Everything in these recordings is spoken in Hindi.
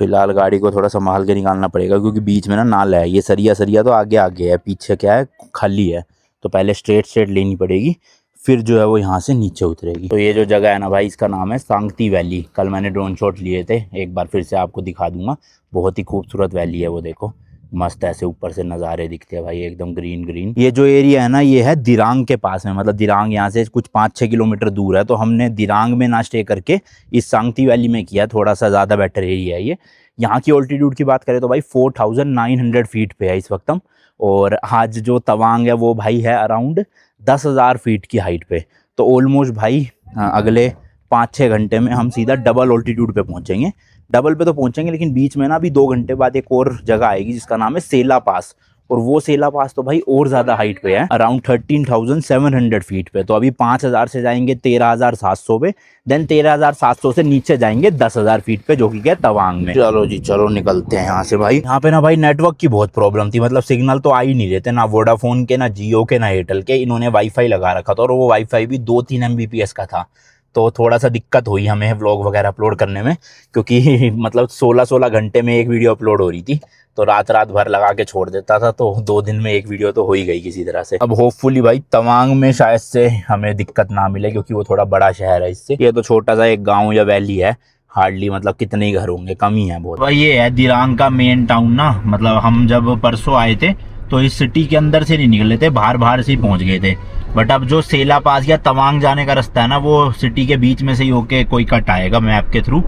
फिलहाल गाड़ी को थोड़ा संभाल के निकालना पड़ेगा क्योंकि बीच में ना नाला है। ये सरिया सरिया तो आगे आगे है, पीछे क्या है खाली है। तो पहले स्ट्रेट स्ट्रेट लेनी पड़ेगी, फिर जो है वो यहाँ से नीचे उतरेगी। तो ये जो जगह है ना भाई, इसका नाम है सांगती वैली। कल मैंने ड्रोन शॉट लिए थे, एक बार फिर से आपको दिखा दूंगा। बहुत ही खूबसूरत वैली है वो, देखो मस्त ऐसे ऊपर से नज़ारे दिखते हैं भाई, एकदम ग्रीन ग्रीन। ये जो एरिया है ना, ये है दिरांग के पास में, मतलब दिरांग यहाँ से कुछ 5-6 किलोमीटर दूर है। तो हमने दिरांग में ना स्टे करके इस सांगती वैली में किया, थोड़ा सा ज़्यादा बेटर एरिया है ये। यहाँ की ऑल्टीट्यूड की बात करें तो भाई 4900 फीट पे है इस वक्त हम। और आज जो तवांग है वो भाई है अराउंड 10,000 फीट की हाइट पे। तो ऑलमोस्ट भाई अगले 5-6 घंटे में हम सीधा डबल ऑल्टीट्यूड पे पहुंचेंगे। डबल पे तो पहुंचेंगे, लेकिन बीच में ना अभी 2 घंटे बाद एक और जगह आएगी जिसका नाम है सेला पास। और वो सेला पास तो भाई और ज़्यादा हाइट पे है, अराउंड 13,700 फीट पे। तो अभी 5,000 से जाएंगे 13,700 पे, देन 13,700 से नीचे जाएंगे 10,000 फीट पे, जो कि क्या तवांग में। चलो जी चलो निकलते हैं यहाँ से भाई। यहाँ पे ना भाई नेटवर्क की बहुत प्रॉब्लम थी, मतलब सिग्नल तो आ ही नहीं रहे थे, ना वोडाफोन के, ना जियो के, ना एयरटेल के। इन्होंने वाईफाई लगा रखा था और वो वाईफाई भी 2-3 MBPS का था। तो थोड़ा सा दिक्कत हुई हमें व्लॉग वगैरह अपलोड करने में, क्योंकि मतलब 16-16 घंटे में एक वीडियो अपलोड हो रही थी। तो रात रात भर लगा के छोड़ देता था, तो 2 दिन में एक वीडियो तो हो ही गई किसी तरह से। अब होपफुली भाई तवांग में शायद से हमें दिक्कत ना मिले, क्योंकि वो थोड़ा बड़ा शहर है इससे। ये तो छोटा सा एक गाँव या वैली है, हार्डली मतलब कितने ही घर होंगे, कम ही है बहुत। भाई ये है दिरांग का मेन टाउन ना। मतलब हम जब परसों आए थे तो इस सिटी के अंदर से नहीं निकले थे, बाहर बाहर से ही पहुंच गए थे। बट अब जो सेला पास या तवांग जाने का रास्ता है ना, वो सिटी के बीच में से ही होके कोई कट आएगा मैप के थ्रू।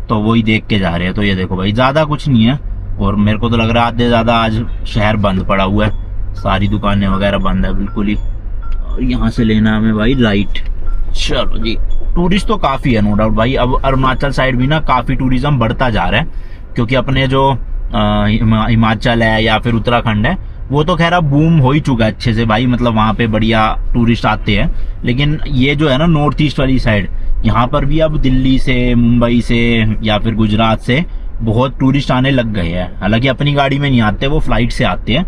तो वही देख के जा रहे हैं। तो ये देखो भाई, ज़्यादा कुछ नहीं है, और मेरे को तो लग रहा है आधे ज़्यादा आज शहर बंद पड़ा हुआ है, सारी दुकानें वगैरह बंद है बिल्कुल ही। और यहाँ से लेना हमें भाई राइट। चलो जी, टूरिस्ट तो काफ़ी है नो डाउट भाई। अब अरुणाचल साइड भी ना काफ़ी टूरिज्म बढ़ता जा रहा है, क्योंकि अपने जो हिमाचल है या फिर उत्तराखंड है, वो तो खैर अब बूम हो ही चुका है अच्छे से भाई। मतलब वहाँ पे बढ़िया टूरिस्ट आते हैं। लेकिन ये जो है ना नॉर्थ ईस्ट वाली साइड, यहाँ पर भी अब दिल्ली से, मुंबई से या फिर गुजरात से बहुत टूरिस्ट आने लग गए हैं। हालांकि अपनी गाड़ी में नहीं आते, वो फ्लाइट से आते हैं,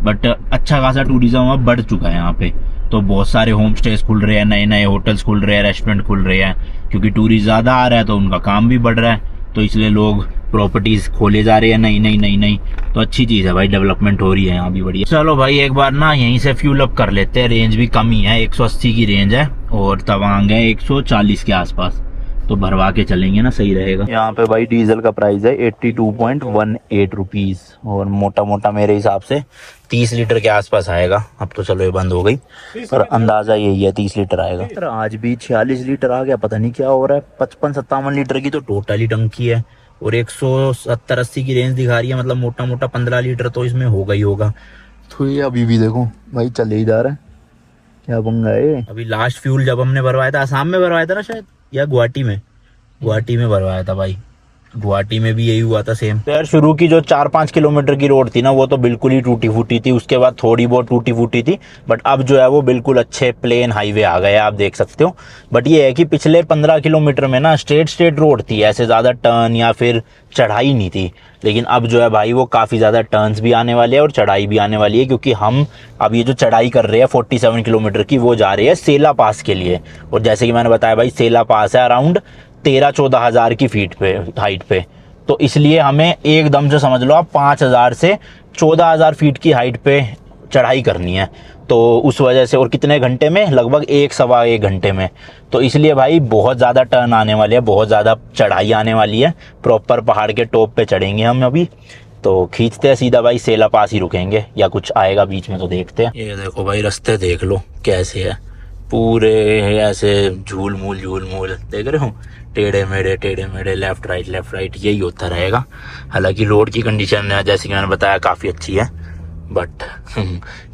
बट अच्छा खासा टूरिज्म अब बढ़ चुका है यहाँ पे। तो बहुत सारे होम स्टेज खुल रहे हैं, नए नए होटल्स खुल रहे हैं, रेस्टोरेंट खुल रहे हैं, क्योंकि टूरिस्ट ज़्यादा आ रहा है तो उनका काम भी बढ़ रहा है। तो इसलिए लोग प्रॉपर्टीज खोले जा रहे हैं नई नई नई नई। तो अच्छी चीज़ है भाई, डेवलपमेंट हो रही है यहाँ भी बढ़िया। चलो भाई एक बार ना यहीं से फ्यूल अप कर लेते हैं। रेंज भी कम ही है, 180 की रेंज है, और तवांग है 140 के आसपास। तो भरवा के चलेंगे ना, सही रहेगा। यहाँ पे भाई डीजल का प्राइस है 82.18 रुपीज़, और मोटा मोटा मेरे हिसाब से 30 लीटर के आसपास आएगा। अब तो चलो ये बंद हो गई, पर अंदाजा यही है 30 लीटर आएगा। पर आज भी 46 लीटर आ गया, पता नहीं क्या हो रहा है। 55-57 लीटर की तो टोटली टंकी है, और 170-80 की रेंज दिखा रही है, मतलब मोटा मोटा 15 लीटर तो इसमें होगा ही होगा। तो ये अभी भी देखो भाई चले ही जा रहा है, क्या पंगा है। अभी लास्ट फ्यूल जब हमने भरवाया था, आसाम में भरवाया था ना शायद, या गुवाहाटी में भरवाया था भाई। गुवाहाटी में भी यही हुआ था सेम। तो यार शुरू की जो 4-5 किलोमीटर की रोड थी ना, वो तो बिल्कुल ही टूटी फूटी थी। उसके बाद थोड़ी बहुत टूटी फूटी थी, बट अब जो है वो बिल्कुल अच्छे प्लेन हाईवे आ गए, आप देख सकते हो। बट ये है कि पिछले 15 किलोमीटर में ना स्ट्रेट रोड थी, ऐसे ज़्यादा टर्न या फिर चढ़ाई नहीं थी। लेकिन अब जो है भाई वो काफ़ी ज़्यादा टर्न्स भी आने वाले हैं और चढ़ाई भी आने वाली है, क्योंकि हम अब ये जो चढ़ाई कर रहे हैं 47 किलोमीटर की, वो जा रही है सेला पास के लिए। और जैसे कि मैंने बताया भाई, सेला पास है अराउंड 13-14 हज़ार की फीट पे हाइट पे। तो इसलिए हमें एकदम से समझ लो आप 5,000 से 14,000 फीट की हाइट पे चढ़ाई करनी है। तो उस वजह से, और कितने घंटे में, लगभग 1-1.25 घंटे में। तो इसलिए भाई बहुत ज़्यादा टर्न आने वाले हैं, बहुत ज़्यादा चढ़ाई आने वाली है। प्रॉपर पहाड़ के टॉप पे चढ़ेंगे हम अभी। तो खींचते हैं सीधा भाई, सेला पास ही रुकेंगे, या कुछ आएगा बीच में तो देखते हैं। ये देखो भाई रास्ते देख लो कैसे है, पूरे ऐसे झूल मूल देख रहे हो, टेढ़े मेढ़े लेफ्ट राइट यही होता रहेगा। हालांकि रोड की कंडीशन जैसे कि मैंने बताया काफ़ी अच्छी है, बट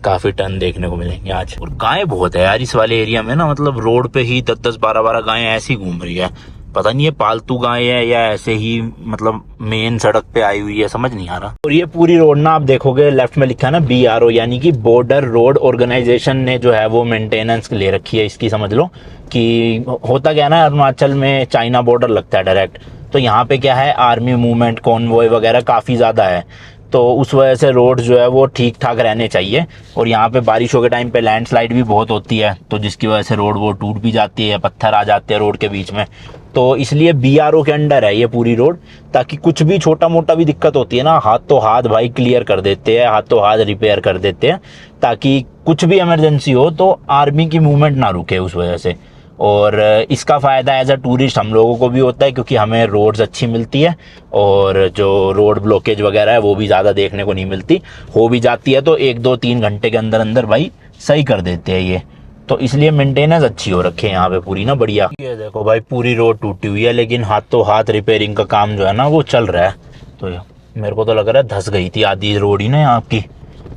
काफ़ी टर्न देखने को मिलेंगे आज। और गायें बहुत है यार इस वाले एरिया में ना, मतलब रोड पे ही 10-10, 12-12 गायें ऐसी घूम रही है। पता नहीं ये पालतू गाय है या ऐसे ही मतलब मेन सड़क पे आई हुई है, समझ नहीं आ रहा। और ये पूरी रोड ना आप देखोगे लेफ्ट में लिखा है ना BRO, यानी कि बॉर्डर रोड ऑर्गेनाइजेशन ने जो है वो मेंटेनेंस ले रखी है इसकी। समझ लो कि होता क्या है ना, अरुणाचल में चाइना बॉर्डर लगता है डायरेक्ट। तो यहाँ पे क्या है, आर्मी मूवमेंट, कॉन्वॉय वगैरह काफ़ी ज़्यादा है। तो उस वजह से रोड जो है वो ठीक ठाक रहने चाहिए। और यहाँ पे बारिशों के टाइम पे लैंडस्लाइड भी बहुत होती है, तो जिसकी वजह से रोड वो टूट भी जाती है, पत्थर आ जाते हैं रोड के बीच में। तो इसलिए बीआरओ के अंडर है ये पूरी रोड, ताकि कुछ भी छोटा मोटा भी दिक्कत होती है ना, हाथों हाथ भाई क्लियर कर देते हैं, हाथों हाथ रिपेयर कर देते हैं, ताकि कुछ भी इमरजेंसी हो तो आर्मी की मूवमेंट ना रुके उस वजह से। और इसका फ़ायदा एज अ टूरिस्ट हम लोगों को भी होता है, क्योंकि हमें रोड्स अच्छी मिलती है और जो रोड ब्लॉकेज वगैरह है वो भी ज़्यादा देखने को नहीं मिलती। हो भी जाती है तो 1-2-3 घंटे के अंदर अंदर भाई सही कर देते हैं ये। तो इसलिए मेंटेनेंस अच्छी हो रखी है यहाँ पे पूरी ना, बढ़िया। ये देखो भाई पूरी रोड टूटी हुई है, लेकिन हाथों हाथ रिपेयरिंग का काम जो है ना वो चल रहा है। तो मेरे को तो लग रहा है धंस गई थी आधी रोड ही ना यहाँ की,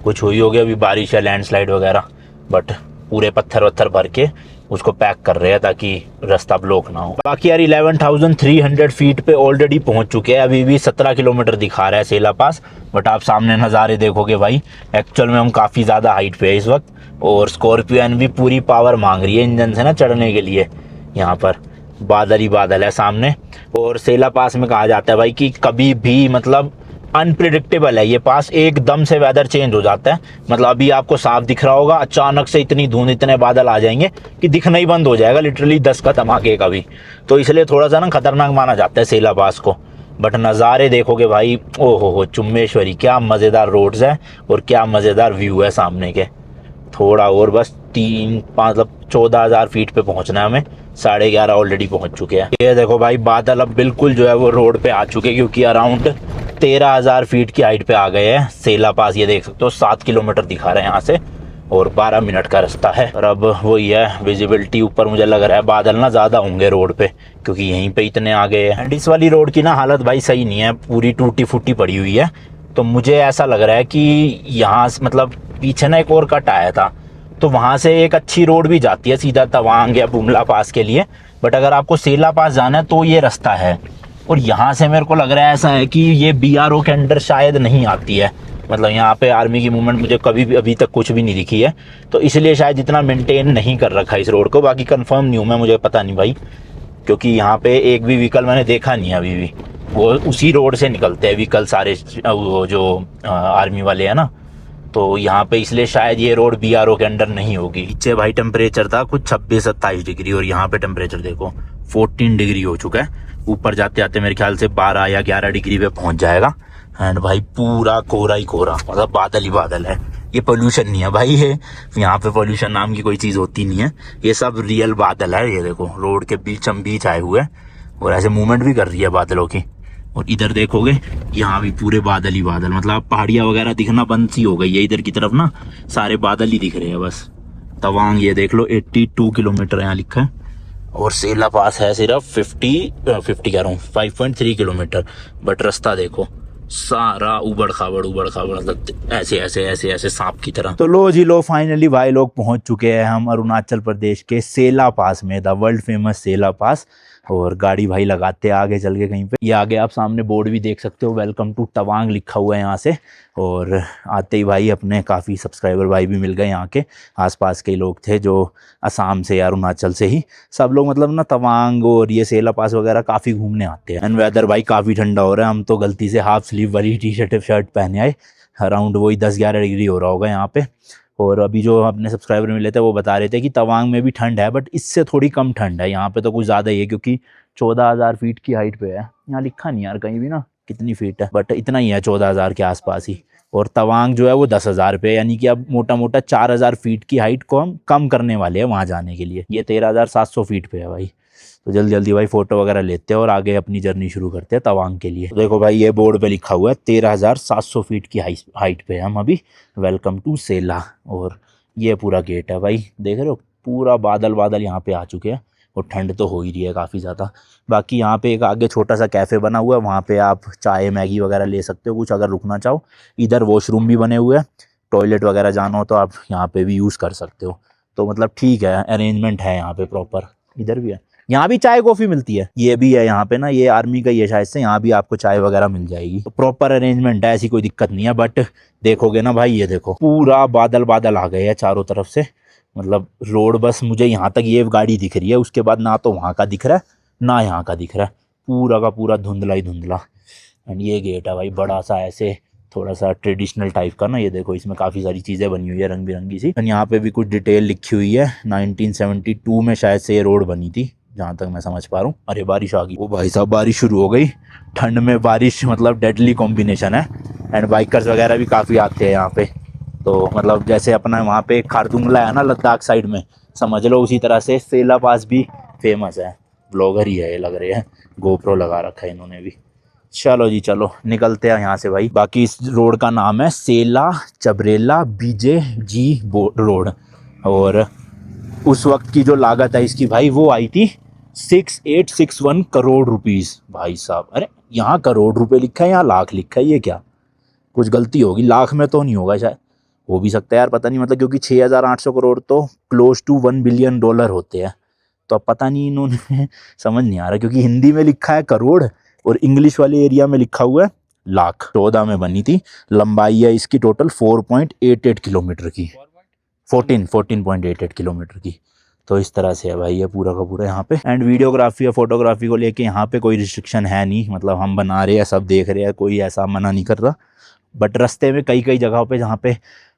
कुछ हुई होगी अभी बारिश या लैंडस्लाइड वगैरह, बट पूरे पत्थर वत्थर भर के उसको पैक कर रहे हैं ताकि रास्ता ब्लॉक ना हो। बाकी यार 11,300 फीट पे ऑलरेडी पहुंच चुके हैं, अभी भी 17 किलोमीटर दिखा रहा है सेला पास, बट आप सामने नज़ारे देखोगे भाई एक्चुअल में हम काफ़ी ज़्यादा हाइट पे है इस वक्त। और स्कॉर्पियन भी पूरी पावर मांग रही है इंजन से ना चढ़ने के लिए, यहाँ पर बादल ही बादल है सामने। और सेला पास में कहा जाता है भाई कि कभी भी मतलब अनप्रिडिक्टेबल है ये पास, एकदम से वेदर चेंज हो जाता है। मतलब अभी आपको साफ दिख रहा होगा, अचानक से इतनी धुंध इतने बादल आ जाएंगे कि दिखना ही बंद हो जाएगा लिटरली 10 का धमाके का भी। तो इसलिए थोड़ा सा ना खतरनाक माना जाता है सेला पास को। बट नज़ारे देखोगे भाई, ओहो हो चुम्बेश्वरी, क्या मज़ेदार रोड्स है और क्या मज़ेदार व्यू है सामने के। थोड़ा और बस 3-5 मतलब 14,000 फीट पे पहुंचना है हमें, 11:30 ऑलरेडी पहुंच चुके हैं। ये देखो भाई बादल अब बिल्कुल जो है वो रोड पे आ चुके हैं, क्योंकि अराउंड 13,000 फीट की हाइट पे आ गए हैं सेला पास। ये देख सकते हो 7 किलोमीटर दिखा रहे हैं यहाँ से और 12 मिनट का रास्ता है। और अब वही है विजिबिलिटी ऊपर, मुझे लग रहा है बादल ना ज़्यादा होंगे रोड पे, क्योंकि यहीं पे इतने आ गए हैं। एंड इस वाली रोड की ना हालत भाई सही नहीं है, पूरी टूटी फूटी पड़ी हुई है। तो मुझे ऐसा लग रहा है कि यहाँ मतलब पीछे ना एक और कट आया था, तो वहाँ से एक अच्छी रोड भी जाती है सीधा तवांग या बुमला पास के लिए। बट अगर आपको सेला पास जाना है तो ये रास्ता है, और यहाँ से मेरे को लग रहा है ऐसा है कि ये बीआरओ के अंडर शायद नहीं आती है। मतलब यहाँ पे आर्मी की मूवमेंट मुझे कभी भी अभी तक कुछ भी नहीं दिखी है, तो इसलिए शायद इतना मेंटेन नहीं कर रखा इस रोड को। बाकी कंफर्म नहीं हूँ मैं, मुझे पता नहीं भाई, क्योंकि यहाँ पे एक भी व्हीकल मैंने देखा नहीं है अभी भी। वो उसी रोड से निकलते हैं व्हीकल सारे, वो जो आर्मी वाले हैं ना, तो यहाँ पे इसलिए शायद ये रोड बीआरओ के अंडर नहीं होगी। नीचे भाई टेम्परेचर था कुछ 26-27 डिग्री, और यहाँ पे टेम्परेचर देखो 14 डिग्री हो चुका है। ऊपर जाते जाते मेरे ख्याल से 12 या 11 डिग्री पे पहुंच जाएगा। एंड भाई पूरा कोहरा ही कोहरा, मतलब बादल ही बादल है। ये पोल्यूशन नहीं है भाई, ये यहाँ पे पोल्यूशन नाम की कोई चीज़ होती नहीं है, ये सब रियल बादल है। ये देखो रोड के बीचम बीच आए हुए और ऐसे मूवमेंट भी कर रही है बादलों की। और इधर देखोगे यहाँ भी पूरे बादल ही बादल, मतलब पहाड़ियाँ वगैरह दिखना बंद सी हो गई है इधर की तरफ ना, सारे बादल ही दिख रहे हैं बस। तवांग ये देख लो 82 किलोमीटर यहाँ लिखा है, और सेला पास है सिर्फ 50 कह रहा हूँ 5.3 किलोमीटर। बट रास्ता देखो सारा उबड़ खाबड़ मतलब ऐसे ऐसे ऐसे ऐसे सांप की तरह। तो लो जी लो, फाइनली भाई लोग पहुंच चुके हैं हम अरुणाचल प्रदेश के सेला पास में, द वर्ल्ड फेमस सेला पास। और गाड़ी भाई लगाते हैं आगे चल के कहीं पे। ये आगे आप सामने बोर्ड भी देख सकते हो, वेलकम टू तवांग लिखा हुआ है यहाँ से। और आते ही भाई अपने काफ़ी सब्सक्राइबर भाई भी मिल गए, यहाँ के आसपास के लोग थे जो असम से या अरुणाचल से ही, सब लोग मतलब ना तवांग और ये सेला पास वगैरह काफ़ी घूमने आते हैं। एंड वेदर भाई काफ़ी ठंडा हो रहा है, हम तो गलती से हाफ स्लीव वाली टी-शर्ट पहने आए। अराउंड वही 10-11 डिग्री हो रहा होगा यहाँ पे। और अभी जो अपने सब्सक्राइबर मिले थे वो बता रहे थे कि तवांग में भी ठंड है, बट इससे थोड़ी कम ठंड है। यहाँ पे तो कुछ ज़्यादा ही है, क्योंकि 14,000 फीट की हाइट पे है। यहाँ लिखा नहीं यार कहीं भी ना कितनी फीट है, बट इतना ही है 14,000 के आसपास ही। और तवांग जो है वो 10,000 पे, यानी कि अब मोटा मोटा 4,000 फीट की हाइट को हम कम करने वाले हैं वहाँ जाने के लिए। ये 13,700 फीट पे है भाई। तो जल्दी जल्दी भाई फ़ोटो वगैरह लेते हैं और आगे अपनी जर्नी शुरू करते हैं तवांग के लिए। तो देखो भाई ये बोर्ड पे लिखा हुआ है 13,700 फीट की हाइट पे हम अभी, वेलकम टू सेला। और ये पूरा गेट है भाई, देख रहे हो पूरा बादल बादल यहाँ पे आ चुके हैं, और ठंड तो हो ही रही है काफ़ी ज़्यादा। बाकी यहाँ पे एक आगे छोटा सा कैफ़े बना हुआ है, वहाँ पे आप चाय मैगी वगैरह ले सकते हो कुछ अगर रुकना चाहो। इधर वॉशरूम भी बने हुए हैं, टॉयलेट वगैरह जाना हो तो आप यहाँ पे भी यूज़ कर सकते हो। तो मतलब ठीक है, अरेंजमेंट है यहाँ पे प्रॉपर। इधर भी है, यहाँ भी चाय कॉफ़ी मिलती है, ये भी है यहाँ पे ना, ये आर्मी का ही है शायद से, यहाँ भी आपको चाय वगैरह मिल जाएगी। तो प्रॉपर अरेंजमेंट है, ऐसी कोई दिक्कत नहीं है। बट देखोगे ना भाई, ये देखो पूरा बादल बादल आ गए हैं चारों तरफ से। मतलब रोड बस मुझे यहाँ तक ये गाड़ी दिख रही है, उसके बाद ना तो वहाँ का दिख रहा है ना यहाँ का दिख रहा है, पूरा का पूरा धुंधला ही धुंधला। एंड ये गेट है भाई बड़ा सा, ऐसे थोड़ा सा ट्रेडिशनल टाइप का ना। ये देखो इसमें काफ़ी सारी चीज़ें बनी हुई है रंग बिरंगी सी। एंड यहाँ पे भी कुछ डिटेल लिखी हुई है, 1972 में शायद से ये रोड बनी थी, जहाँ तक मैं समझ पा रहा हूँ। अरे बारिश आ गई, ओ भाई साहब बारिश शुरू हो गई। ठंड में बारिश मतलब डेडली कॉम्बिनेशन है। एंड बाइकर्स वगैरह भी काफ़ी आते हैं यहाँ पे। तो मतलब जैसे अपना वहाँ पे खारदुंगला है ना लद्दाख साइड में, समझ लो उसी तरह से सेला पास भी फेमस है। ब्लॉगर ही है ये लग रहे हैं, गोप्रो लगा रखा है इन्होंने भी। चलो जी चलो निकलते हैं यहाँ से भाई। बाकी इस रोड का नाम है सेला चबरेला बीजे जी रोड। और उस वक्त की जो लागत है इसकी भाई वो आई थी 6861 करोड़ रुपीस भाई साहब। अरे यहाँ करोड़ रुपए लिखा है, यहाँ लाख लिखा है, ये क्या? कुछ गलती होगी, लाख में तो नहीं होगा शायद, हो भी सकता है यार, पता नहीं। मतलब क्योंकि 6800 करोड़ तो क्लोज टू $1 बिलियन होते हैं। तो अब पता नहीं इन्होंने समझ नहीं आ रहा, क्योंकि हिंदी में लिखा है करोड़ और इंग्लिश वाले एरिया में लिखा हुआ है लाख। 14 में बनी थी। लंबाई है इसकी टोटल 4.88 किलोमीटर की, 14.88 किलोमीटर की। तो इस तरह से है भाई ये पूरा का पूरा यहाँ पे। एंड वीडियोग्राफी या फोटोग्राफी को लेके यहाँ पे कोई रिस्ट्रिक्शन है नहीं, मतलब हम बना रहे हैं, सब देख रहे हैं, कोई ऐसा मना नहीं कर रहा। बट रास्ते में कई कई जगहों पे जहाँ पे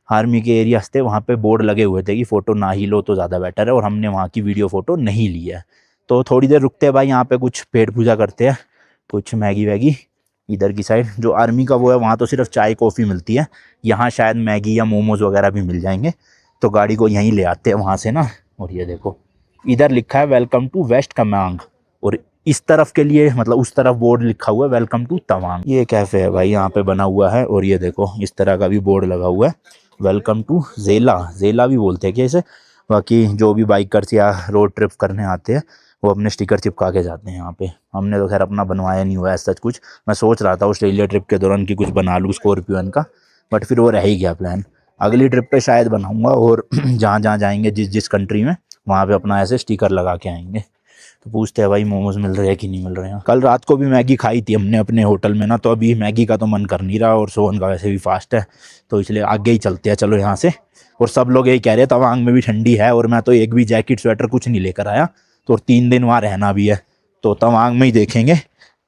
आर्मी के एरियाज थे वहाँ पे बोर्ड लगे हुए थे कि फ़ोटो ना ही लो तो ज़्यादा बेटर है, और हमने वहाँ की वीडियो फ़ोटो नहीं ली है। तो थोड़ी देर रुकते हैं भाई, यहाँ पे कुछ पेट पूजा करते हैं, कुछ मैगी वैगी। इधर की साइड जो आर्मी का वो है वहाँ तो सिर्फ चाय कॉफ़ी मिलती है, यहाँ शायद मैगी या मोमोज़ वगैरह भी मिल जाएंगे। तो गाड़ी को यहीं ले आते हैं वहाँ से ना। और ये देखो इधर लिखा है वेलकम टू वेस्ट कमांग, और इस तरफ के लिए मतलब उस तरफ बोर्ड लिखा हुआ है वेलकम टू तवांग। ये कैफ़े है भाई यहाँ पे बना हुआ है, और ये देखो इस तरह का भी बोर्ड लगा हुआ है वेलकम टू ज़ेला। ज़ेला भी बोलते हैं कि इसे। बाकी जो भी बाइकर्स या रोड ट्रिप करने आते हैं वो अपने स्टिकर चिपका के जाते हैं यहाँ पे। हमने तो खैर अपना बनवाया नहीं हुआ है सच कुछ। मैं सोच रहा था ऑस्ट्रेलिया ट्रिप के दौरान कि कुछ बना लूँ स्कॉर्पियन का, बट फिर वो रह ही गया प्लान। अगली ट्रिप पे शायद बनाऊँगा, और जहाँ जहाँ जाएंगे जिस जिस कंट्री में वहाँ पे अपना ऐसे स्टिकर लगा के आएंगे। तो पूछते हैं भाई मोमोज मिल रहे हैं कि नहीं मिल रहे हैं। कल रात को भी मैगी खाई थी हमने अपने होटल में ना, तो अभी मैगी का तो मन कर नहीं रहा, और सोहन का वैसे भी फास्ट है, तो इसलिए आगे ही चलते हैं चलो यहाँ से। और सब लोग यही कह रहे हैं तवांग में भी ठंडी है, और मैं तो एक भी जैकेट स्वेटर कुछ नहीं लेकर आया, तो 3 दिन वहाँ रहना भी है, तो तवांग में ही देखेंगे,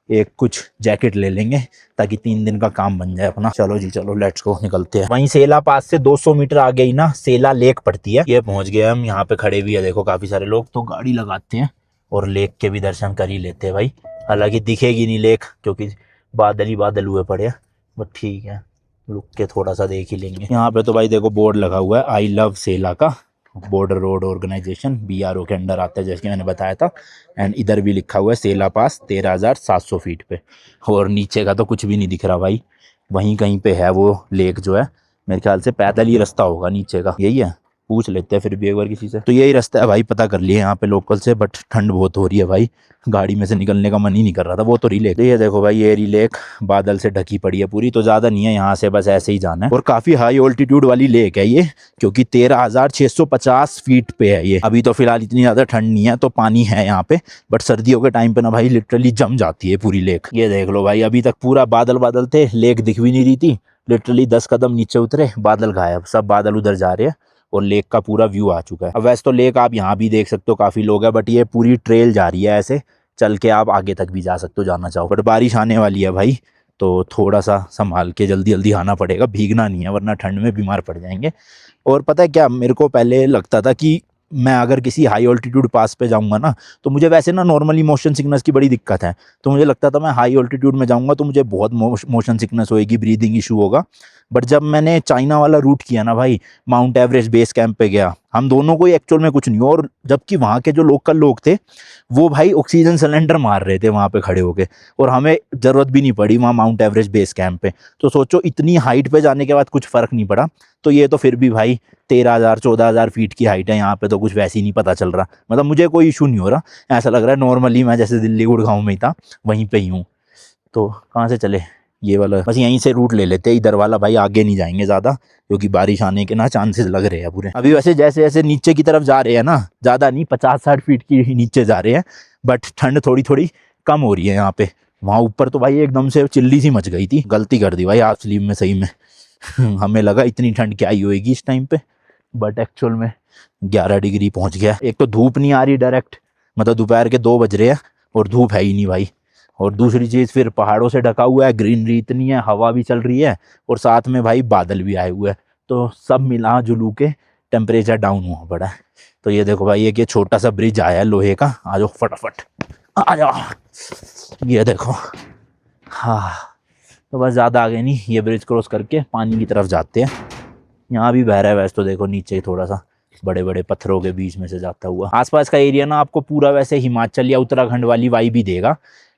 एक कुछ जैकेट ले लेंगे ताकि 3 दिन का काम बन जाए अपना। चलो जी चलो लेट्स गो निकलते हैं। वहीं सेला पास से 200 मीटर आगे ही ना सेला लेक पड़ती है, ये पहुंच गए हम। यहाँ पे खड़े भी है देखो काफी सारे लोग, तो गाड़ी लगाते हैं और लेक के भी दर्शन कर ही लेते हैं भाई। हालांकि दिखेगी नहीं लेक क्योंकि बादल ही बादल हुए पड़े हैं, बट ठीक है रुक के थोड़ा सा देख ही लेंगे। यहाँ पे तो भाई देखो बोर्ड लगा हुआ है आई लव सेला का, बॉर्डर रोड ऑर्गेनाइजेशन BRO के अंडर आता है जैसे कि मैंने बताया था। एंड इधर भी लिखा हुआ है सेला पास 13,700 फीट पे, और नीचे का तो कुछ भी नहीं दिख रहा भाई। वहीं कहीं पे है वो लेक जो है, मेरे ख्याल से पैदल ही रास्ता होगा नीचे का, यही है। पूछ लेते हैं फिर भी एक बार किसी से। तो यही रास्ता है भाई, पता कर लिए यहाँ पे लोकल से, बट ठंड बहुत हो रही है भाई, गाड़ी में से निकलने का मन ही नहीं कर रहा था। वो तो रिलेक, ये देखो भाई ये रिलेक बादल से ढकी पड़ी है पूरी, तो ज़्यादा नहीं है यहाँ से, बस ऐसे ही जाना है। और काफ़ी हाई ऑल्टीट्यूड वाली लेक है ये, क्योंकि 13,650 फीट पे है ये। अभी तो फिलहाल इतनी ज़्यादा ठंड नहीं है तो पानी है यहाँ पे, बट सर्दियों के टाइम पे ना भाई लिटरली जम जाती है पूरी लेक। ये देख लो भाई अभी तक पूरा बादल बादल थे, लेक दिख भी नहीं रही थी। लिटरली 10 कदम नीचे उतरे बादल गायब, सब बादल उधर जा रहे हैं और लेक का पूरा व्यू आ चुका है। अब वैसे तो लेक आप यहाँ भी देख सकते हो, काफ़ी लोग हैं, बट ये पूरी ट्रेल जा रही है, ऐसे चल के आप आगे तक भी जा सकते हो जाना चाहो। बट बारिश आने वाली है भाई, तो थोड़ा सा संभाल के जल्दी जल्दी आना पड़ेगा, भीगना नहीं है वरना ठंड में बीमार पड़ जाएंगे। और पता है क्या, मेरे को पहले लगता था कि मैं अगर किसी हाई ऑल्टीट्यूड पास पे जाऊंगा ना, तो मुझे वैसे ना नॉर्मली मोशन सिकनेस की बड़ी दिक्कत है, तो मुझे लगता था मैं हाई ऑल्टीट्यूड में जाऊंगा तो मुझे बहुत मोशन सिकनेस होएगी, ब्रीदिंग इशू होगा। बट जब मैंने चाइना वाला रूट किया ना भाई, माउंट एवरेस्ट बेस कैंप पे गया, हम दोनों को ही एक्चुअल में कुछ नहीं हुआ, और जबकि वहाँ के जो लोकल लोग थे वो भाई ऑक्सीजन सिलेंडर मार रहे थे वहाँ पे खड़े होके, और हमें ज़रूरत भी नहीं पड़ी वहाँ माउंट एवरेस्ट बेस कैंप पे। तो सोचो इतनी हाइट पे जाने के बाद कुछ फ़र्क नहीं पड़ा। तो ये तो फिर भी भाई 13,000-14,000 फीट की हाइट है, यहाँ पे तो कुछ वैसे ही नहीं पता चल रहा। मतलब मुझे कोई इशू नहीं हो रहा, ऐसा लग रहा है नॉर्मली मैं जैसे दिल्ली गुड़गांव में ही था वहीं पे ही हूँ। तो कहाँ से चले, ये वाला बस यहीं से रूट ले लेते हैं, इधर वाला भाई आगे नहीं जाएंगे ज़्यादा, क्योंकि बारिश आने के ना चांसेस लग रहे हैं पूरे। अभी वैसे जैसे जैसे नीचे की तरफ जा रहे हैं ना, ज़्यादा नहीं 50-60 फीट की नीचे जा रहे हैं, बट ठंड थोड़ी थोड़ी कम हो रही है यहाँ पे। वहाँ ऊपर तो भाई एकदम से चिल्ली सी मच गई थी, गलती कर दी भाई हाफ स्लीव में सही में। हमें लगा इतनी ठंड क्या ही होएगी इस टाइम पे, बट एक्चुअल में 11 डिग्री पहुँच गया। एक तो धूप नहीं आ रही डायरेक्ट, मतलब दोपहर के 2 बज रहे हैं और धूप है ही नहीं भाई। और दूसरी चीज़ फिर पहाड़ों से ढका हुआ है, ग्रीनरी इतनी है, हवा भी चल रही है, और साथ में भाई बादल भी आए हुए हैं, तो सब मिला जुलू के टेम्परेचर डाउन हुआ पड़ा है। तो ये देखो भाई, एक ये छोटा सा ब्रिज आया है लोहे का, आ जाओ फटाफट आ जाओ। ये देखो, हाँ तो बस ज़्यादा आगे नहीं, ये ब्रिज क्रॉस करके पानी की तरफ जाते हैं। यहाँ भी बह रहा है वैसे तो, देखो नीचे ही थोड़ा सा बड़े बड़े पत्थरों के बीच में से जाता हुआ। आसपास का एरिया ना आपको पूरा वैसे हिमाचल या उत्तराखंड वाली वाइब ही देगा।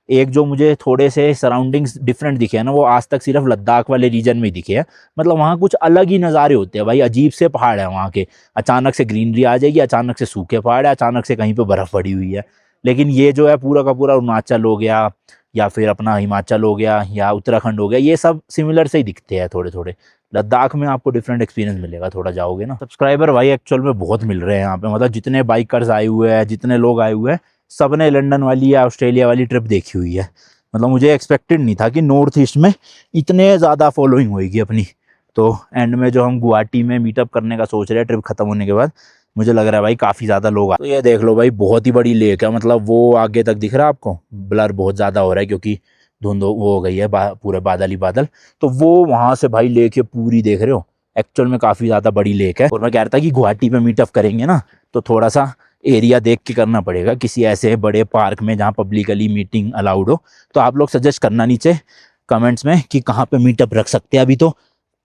एक जो मुझे थोड़े से सराउंडिंग्स डिफरेंट दिखे हैं ना, वो आज तक सिर्फ लद्दाख वाले रीजन में ही दिखे हैं। मतलब वहाँ कुछ अलग ही नज़ारे होते हैं भाई, अजीब से पहाड़ है वहाँ के। अचानक से ग्रीनरी आ जाएगी, अचानक से सूखे पहाड़ है, अचानक से कहीं पे बर्फ़ पड़ी हुई है। लेकिन ये जो है पूरा का पूरा अरुणाचल हो गया, या फिर अपना हिमाचल हो गया, या उत्तराखंड हो गया, ये सब सिमिलर से ही दिखते हैं थोड़े थोड़े। लद्दाख में आपको डिफरेंट एक्सपीरियंस मिलेगा थोड़ा जाओगे ना। सब्सक्राइबर भाई एक्चुअल में बहुत मिल रहे हैं यहाँ पे, मतलब जितने बाइकर्स आए हुए हैं, जितने लोग आए हुए हैं, सब ने लंदन वाली या ऑस्ट्रेलिया वाली ट्रिप देखी हुई है। मतलब मुझे एक्सपेक्टेड नहीं था कि नॉर्थ ईस्ट में इतने ज़्यादा फॉलोइंग होएगी अपनी। तो एंड में जो हम गुवाहाटी में मीटअप करने का सोच रहे हैं ट्रिप खत्म होने के बाद, मुझे लग रहा है भाई काफ़ी ज़्यादा लोग आ। तो ये देख लो भाई, बहुत ही बड़ी लेक है, मतलब वो आगे तक दिख रहा है आपको, ब्लर बहुत ज़्यादा हो रहा है क्योंकि धुंध वो हो गई है, पूरे बादल ही बादल। तो वो वहाँ से भाई लेक है पूरी, देख रहे हो, एक्चुअल में काफ़ी ज़्यादा बड़ी लेक है। और मैं कह रहा था कि गुवाहाटी में मीटअप करेंगे ना, तो थोड़ा सा एरिया देख के करना पड़ेगा, किसी ऐसे बड़े पार्क में जहाँ पब्लिकली मीटिंग अलाउड हो। तो आप लोग सजेस्ट करना नीचे कमेंट्स में कि कहाँ पे मीटअप रख सकते हैं। अभी तो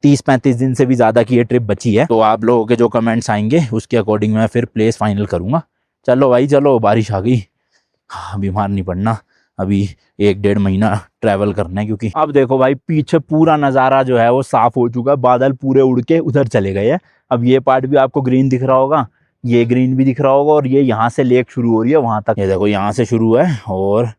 30-35 दिन से भी ज़्यादा की ये ट्रिप बची है, तो आप लोगों के जो कमेंट्स आएंगे उसके अकॉर्डिंग मैं फिर प्लेस फाइनल करूँगा। चलो भाई चलो, बारिश आ गई, हाँ बीमार नहीं पड़ना, अभी 1-1.5 महीना ट्रैवल करना है। क्योंकि अब देखो भाई, पीछे पूरा नज़ारा जो है वो साफ़ हो चुका है, बादल पूरे उड़ के उधर चले गए हैं। अब ये पार्ट भी आपको ग्रीन दिख रहा होगा, ये ग्रीन भी दिख रहा होगा, और ये यहाँ से लेक शुरू हो रही है वहाँ तक, ये देखो यहाँ से शुरू है, और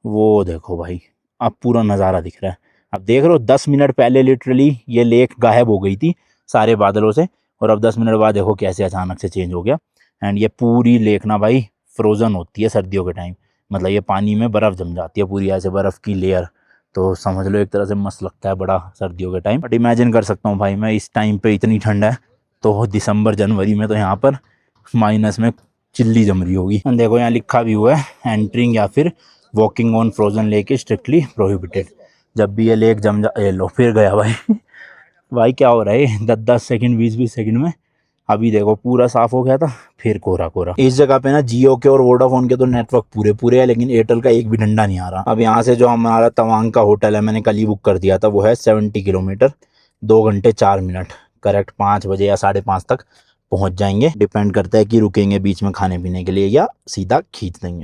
वो देखो भाई अब पूरा नज़ारा दिख रहा है। अब देख रहे हो, 10 मिनट पहले लिटरली ये लेक गायब हो गई थी सारे बादलों से, और अब 10 मिनट बाद देखो कैसे अचानक से चेंज हो गया। एंड ये पूरी लेक ना भाई फ्रोज़न होती है सर्दियों के टाइम, मतलब ये पानी में बर्फ़ जम जाती है पूरी, ऐसे बर्फ़ की लेयर। तो समझ लो एक तरह से मस्त लगता है बड़ा सर्दियों के टाइम। बट इमेजिन कर सकता हूँ भाई मैं, इस टाइम पे इतनी ठंड है, तो दिसंबर जनवरी में तो यहाँ पर माइनस में चिल्ली जम रही होगी। देखो यहाँ लिखा भी हुआ है, एंट्रिंग या फिर walking on frozen lake is strictly prohibited. जब भी ये लेक जम जा, ये लो फिर गया भाई। भाई क्या हो रहा है, 10-10 सेकंड 20-20 सेकंड में। अभी देखो पूरा साफ हो गया था, फिर कोरा कोरा। इस जगह पे ना जियो के और वोडाफोन के तो नेटवर्क पूरे पूरे है, लेकिन एयरटेल का एक भी डंडा नहीं आ रहा। अब यहाँ से जो हमारा तवांग का होटल है, मैंने कल ही बुक कर दिया था, वो है 70 किलोमीटर, 2 घंटे 4 मिनट, करेक्ट 5 बजे या 5:30 तक पहुँच जाएंगे। डिपेंड करता है कि रुकेंगे बीच में खाने पीने के लिए या सीधा खींच देंगे।